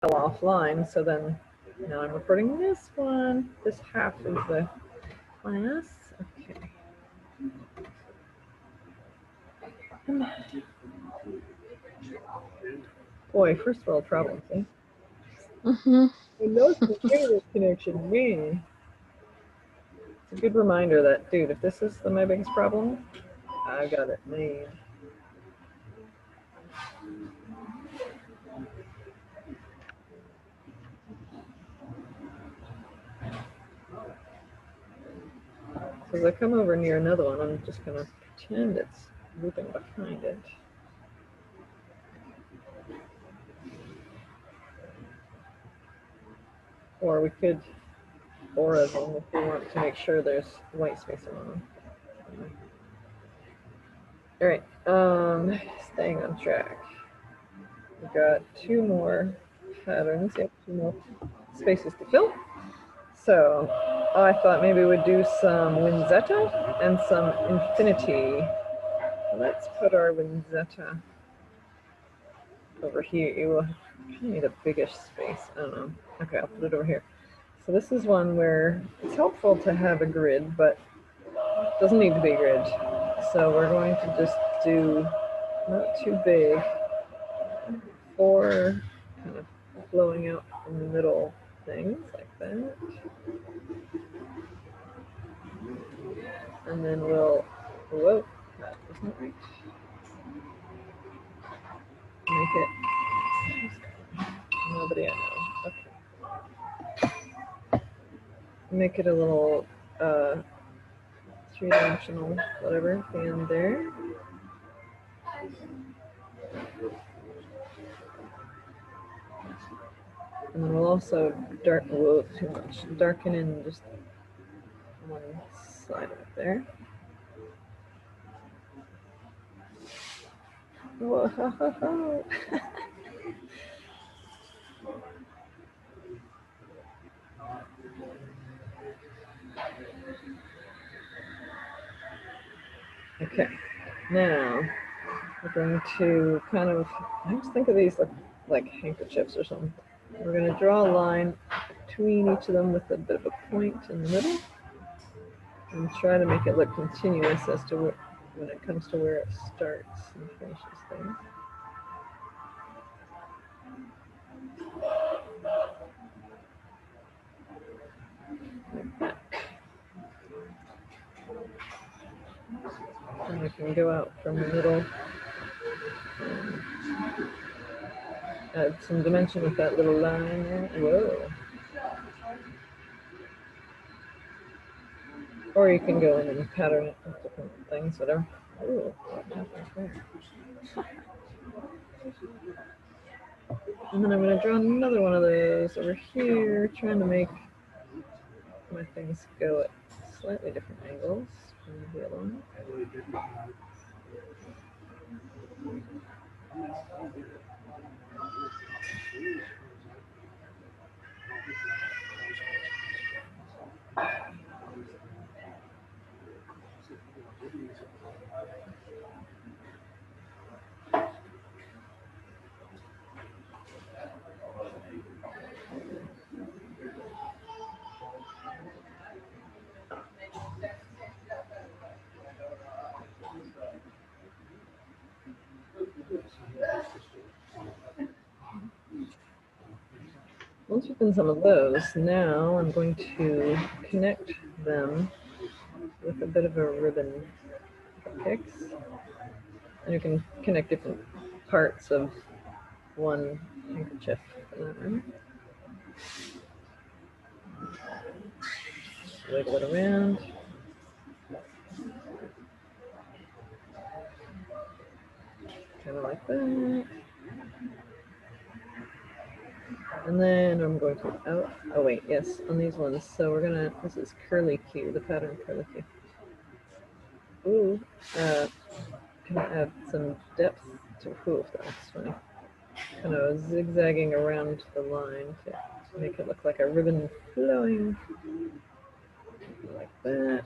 offline, so then now I'm recording this one, this half of the class. Okay. Boy, first world problems, eh? And no internet connection, man. It's a good reminder that, dude, if this is my biggest problem, I got it made. So as I come over near another one, I'm just gonna pretend it's looping behind it. Or we could aura them if we want to make sure there's white space among them. All right, staying on track. We've got 2 more patterns, yep, 2 more spaces to fill. So I thought maybe we'd do some Winzetta and some Infinity. Let's put our Winzetta over here. You will need a biggish space. I don't know. Okay, I'll put it over here. So this is one where it's helpful to have a grid, but it doesn't need to be a grid. So we're going to just do not too big, 4 kind of flowing out from the middle things like that. And then we'll, whoa, that wasn't right. Make it, nobody I know, okay. Make it a little 3-dimensional, whatever, fan there. And then we'll also darken in just one side of it there. Whoa, ho, ho, ho. Okay, now we're going to kind of, I just think of these like handkerchiefs or something. We're going to draw a line between each of them with a bit of a point in the middle and try to make it look continuous as to when it comes to where it starts and finishes things. Like that. And we can go out from the middle and add some dimension with that little line there. Whoa. Or you can go in and pattern it with different things, whatever. Ooh, what happened there? And then I'm going to draw another one of those over here, trying to make my things go at slightly different angles from the other one. Once we've done some of those, now I'm going to connect them with a bit of a ribbon picks. And you can connect different parts of one handkerchief. Wiggle it around. Kind of like that. And then I'm going to, oh wait, yes, on these ones. So we're gonna, this is curly Q, the pattern curly Q. Ooh, can I add some depth to, ooh, that's funny. Kind of zigzagging around the line to make it look like a ribbon flowing like that.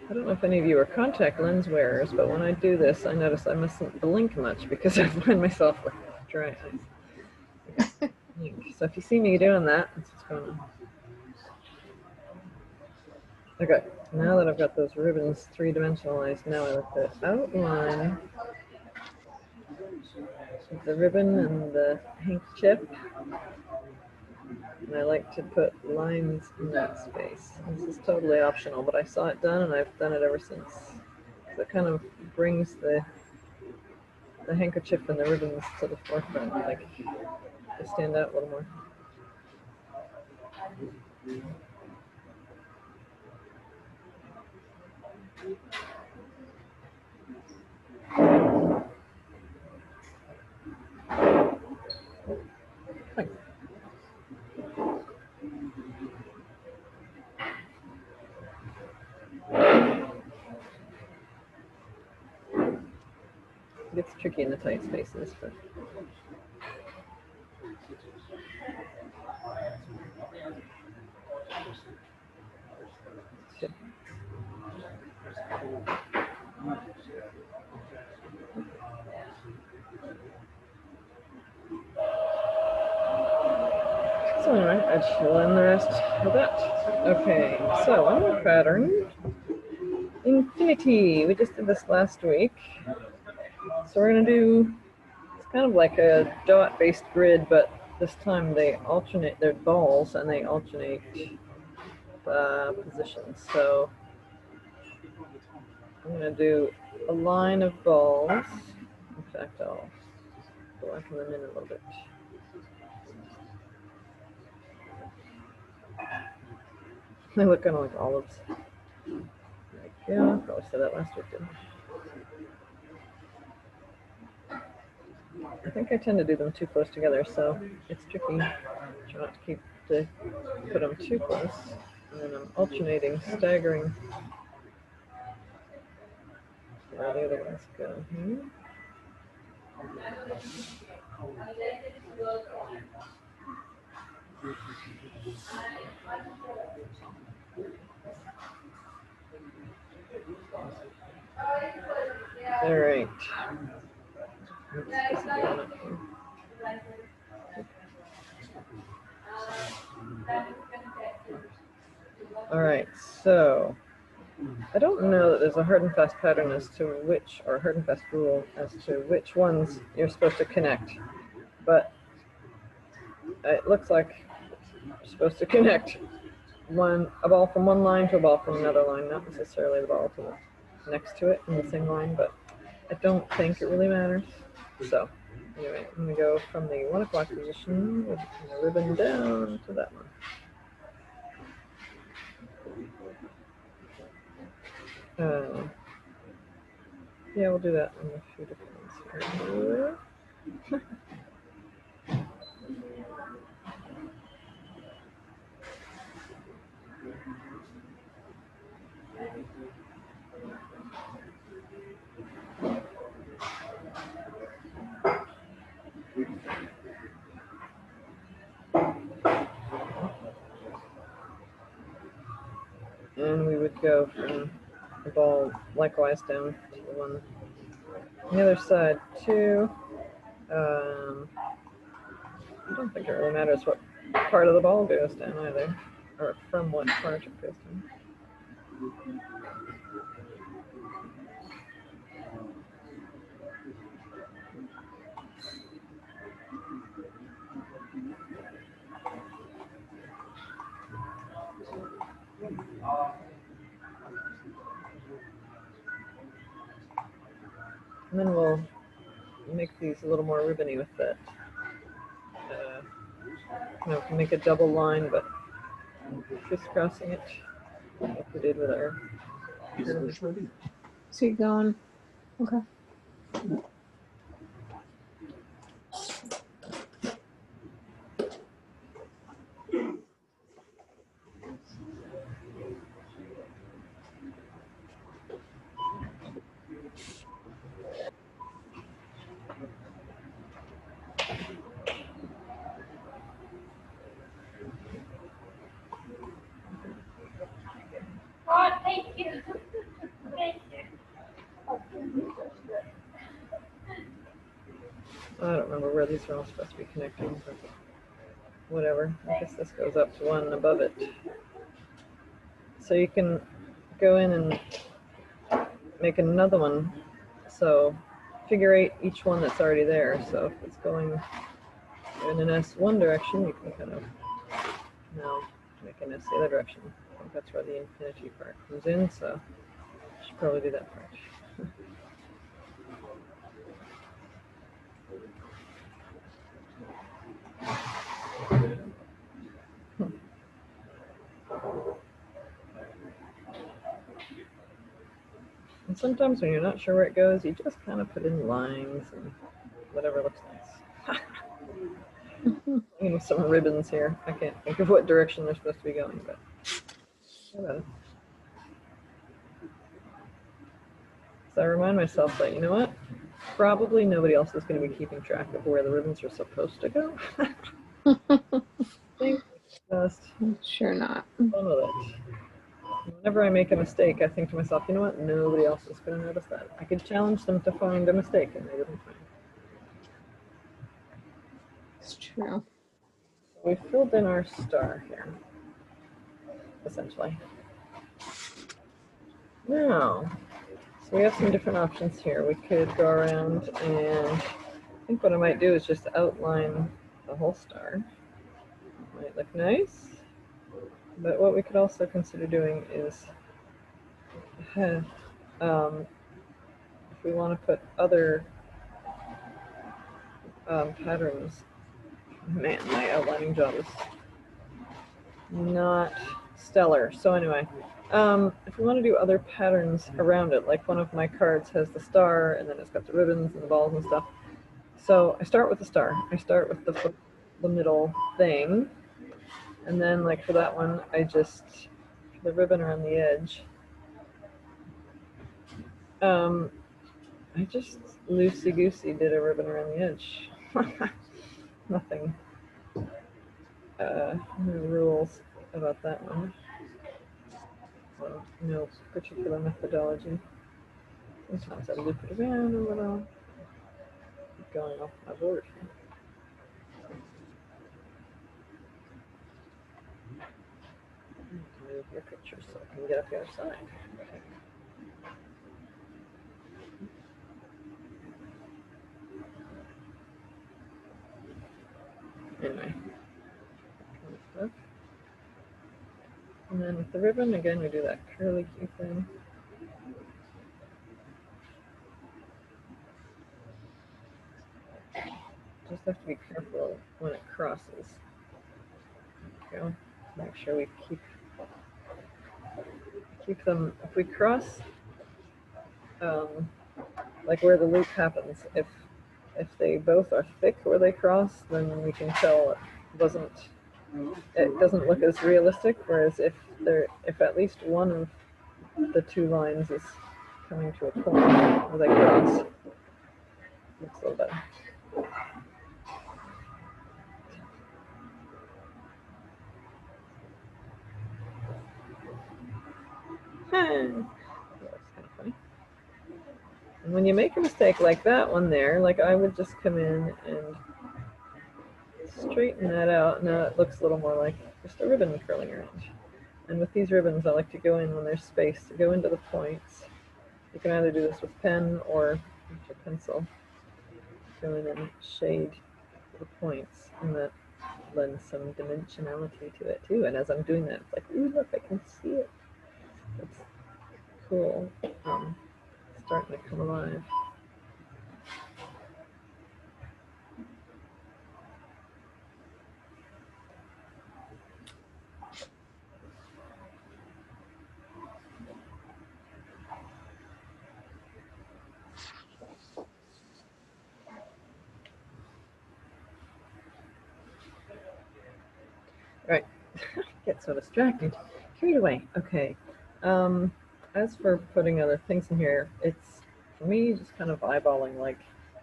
I don't know if any of you are contact lens wearers, but when I do this, I notice I mustn't blink much because I find myself with dry eyes. So if you see me doing that, that's what's going on. Okay, now that I've got those ribbons three-dimensionalized, now I let the outline of the ribbon and the handkerchief. And I like to put lines in that space. This is totally optional, but I saw it done and I've done it ever since. So it kind of brings the handkerchief and the ribbons to the forefront, like they stand out a little more. Thanks. It gets tricky in the tight spaces, but so anyway, I fill in the rest of that. Okay, so one more pattern. Infinity. We just did this last week. So we're gonna do, it's kind of like a dot-based grid, but this time they alternate, they're balls and they alternate positions. So I'm gonna do a line of balls. In fact, I'll blacken them in a little bit. They look kind of like olives. Yeah, I probably said that last week, didn't I? I think I tend to do them too close together, so it's tricky. Try not to put them too close. And then I'm alternating, staggering where the other ones go here. All right. All right, so I don't know that there's a hard and fast pattern as to which, or hard and fast rule as to which ones you're supposed to connect, but it looks like you're supposed to connect a ball from one line to a ball from another line, not necessarily the ball to the next to it in the same line, but I don't think it really matters. So anyway, I'm gonna go from the 1 o'clock position with the ribbon down to that one. Yeah, we'll do that on a few different ones here. And we would go from the ball likewise down to the one on the other side too. I don't think it really matters what part of the ball goes down either, or from what part it goes down. And then we'll make these a little more ribbony with that. Make a double line, but crisscrossing it like we did with our. So you're going, okay. God, thank you. don't remember where these are all supposed to be connecting, but whatever. I guess this goes up to one above it. So you can go in and make another one. So figure 8 each one that's already there. So if it's going in an S one direction, you can kind of now make an S the other direction. I think that's where the infinity part comes in, so I should probably do that part. And sometimes when you're not sure where it goes, you just kind of put in lines and whatever looks nice. You know, some ribbons here. I can't think of what direction they're supposed to be going, but so I remind myself that, you know what? Probably nobody else is going to be keeping track of where the ribbons are supposed to go. Just sure not. fun with it. Whenever I make a mistake, I think to myself, you know what? Nobody else is going to notice that. I could challenge them to find a mistake, and they wouldn't find it. It's true. We filled in our star here, essentially. Now, so we have some different options here. We could go around, and I think what I might do is just outline the whole star. Might look nice. But what we could also consider doing is, if we want to put other patterns, man, my outlining job is not stellar. So anyway, if we want to do other patterns around it, like one of my cards has the star, and then it's got the ribbons and the balls and stuff. So I start with the star. I start with the middle thing. And then, like for that one, I just, the ribbon around the edge, I just loosey-goosey did a ribbon around the edge. Nothing, no rules about that one. So, no particular methodology. Sometimes I loop it around a little. Keep going off my board here. Move your picture so I can get up the other side. Anyway. And then with the ribbon, again, we do that curly Q thing. Just have to be careful when it crosses. Go. Make sure we keep them. If we cross, like where the loop happens, if they both are thick where they cross, then we can tell it doesn't look as realistic. Whereas if at least one of the two lines is coming to a point where they cross, it looks a little better. That was kind of funny. And when you make a mistake like that one there, like I would just come in and straighten that out. Now it looks a little more like just a ribbon curling around. And with these ribbons, I like to go in when there's space to go into the points. You can either do this with pen or with your pencil. Go in and shade the points, and that lends some dimensionality to it too. And as I'm doing that, it's like, ooh, look, I can see it. It's cool. Starting to come alive. Right. Get so distracted. Carried away. Okay. As for putting other things in here, it's for me just kind of eyeballing like,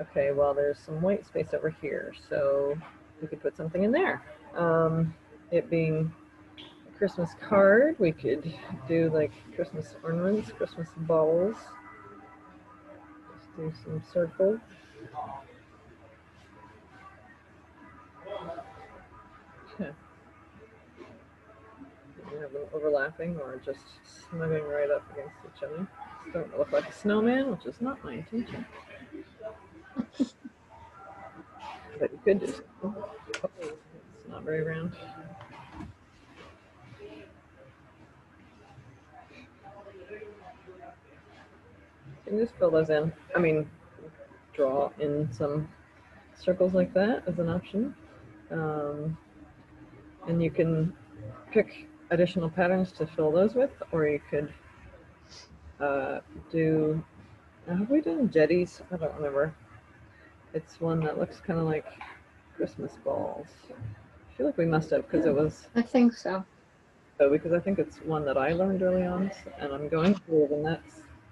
okay, well there's some white space over here, so we could put something in there. It being a Christmas card, we could do like Christmas ornaments, Christmas balls. Just do some circles. You have them overlapping or just snugging right up against each other. Starting to look like a snowman, which is not my intention. But you could do something. Oh, it's not very round. You can just fill those in. I mean, draw in some circles like that as an option. And you can pick additional patterns to fill those with, or you could do, have we done jetties? I don't remember. It's one that looks kind of like Christmas balls. I feel like we must have, because it was, I think so. oh, because I think it's one that I learned early on, and I'm going through it in that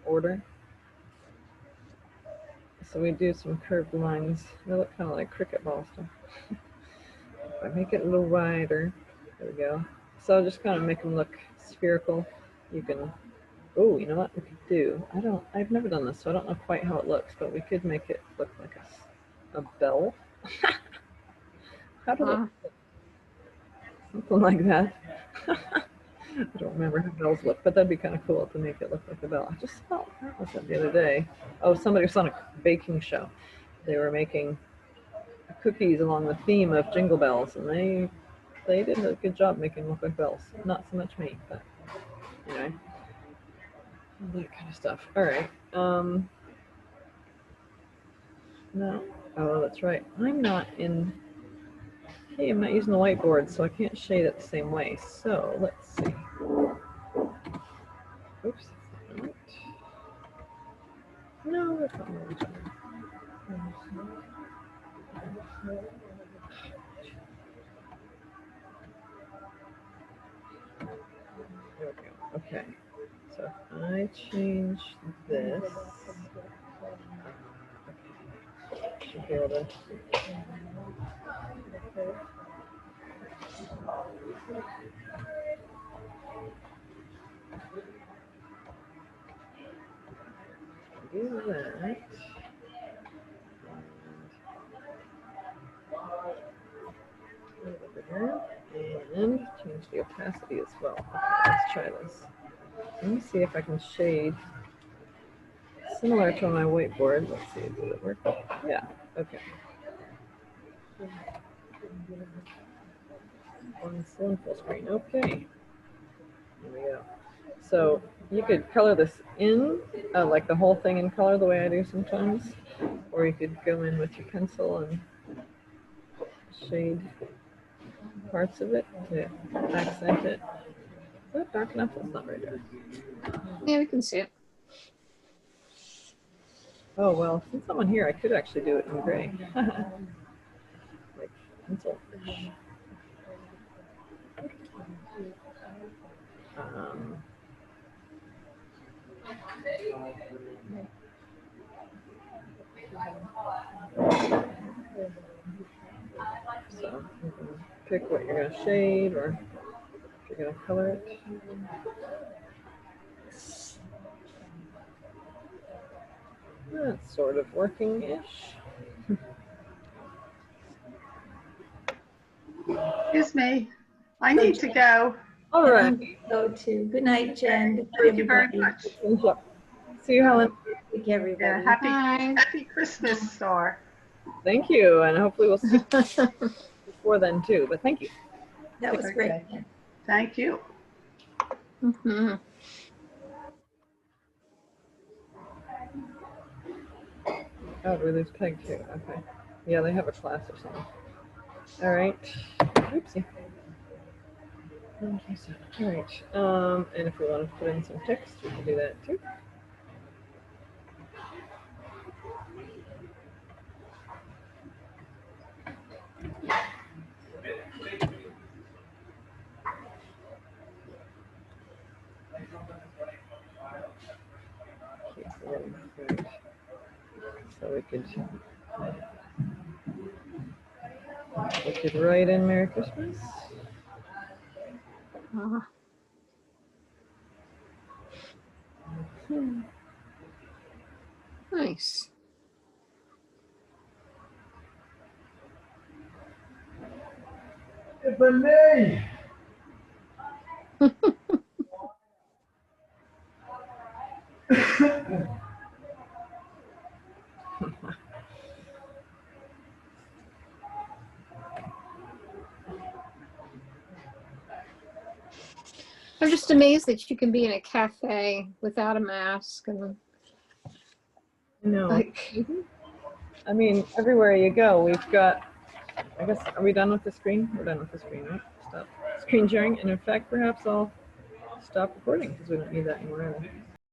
order. So we do some curved lines. They look kind of like cricket balls. If I make it a little wider, there we go. So just kind of make them look spherical. You can, oh, you know what we could do? I've never done this, so I don't know quite how it looks, but we could make it look like a bell. How do they, something like that. I don't remember how bells look, but that'd be kind of cool to make it look like a bell. I just thought that was it the other day. Oh, somebody was on a baking show. They were making cookies along the theme of jingle bells, and they did a good job making them look like bells. Not so much me, but anyway, that kind of stuff. All right. No. Oh, that's right. I'm not in. Hey, I'm not using the whiteboard, so I can't shade it the same way. So let's see. Oops. Right. No, that's not what There we go. Okay. So if I change this, should be able to. Do that. And change the opacity as well. Okay, let's try this. Let me see if I can shade similar to my whiteboard. Let's see, does it work? Yeah, okay. On full screen, okay. There we go. So you could color this in, like the whole thing in color the way I do sometimes, or you could go in with your pencil and shade parts of it to accent it. Is that dark enough? That's not very dark. Yeah, we can see it. Oh, well, since I'm on here, I could actually do it in gray. Like pencil. So you can pick what you're going to shade or if you're going to color it. That's sort of working-ish. Excuse me. I need to go. All right. Go to. Good night, Jen. Good night, Thank you very everybody. much. See you, Helen. Thank you, everybody. Yeah, happy Christmas, Star. Thank you, and hopefully we'll see you before then too. But thank you. That was great. Thank you. Mm-hmm. Oh, we lose Peg too. Okay. Yeah, they have a class or something. All right. Oopsie. All right. And if we want to put in some text, we can do that too. So we could write in Merry Christmas. Nice. I'm just amazed that you can be in a cafe without a mask and No. like. I mean, everywhere you go, we've got, I guess, are we done with the screen? We're done with the screen, right? Stop screen sharing. And in fact, perhaps I'll stop recording because we don't need that anymore either.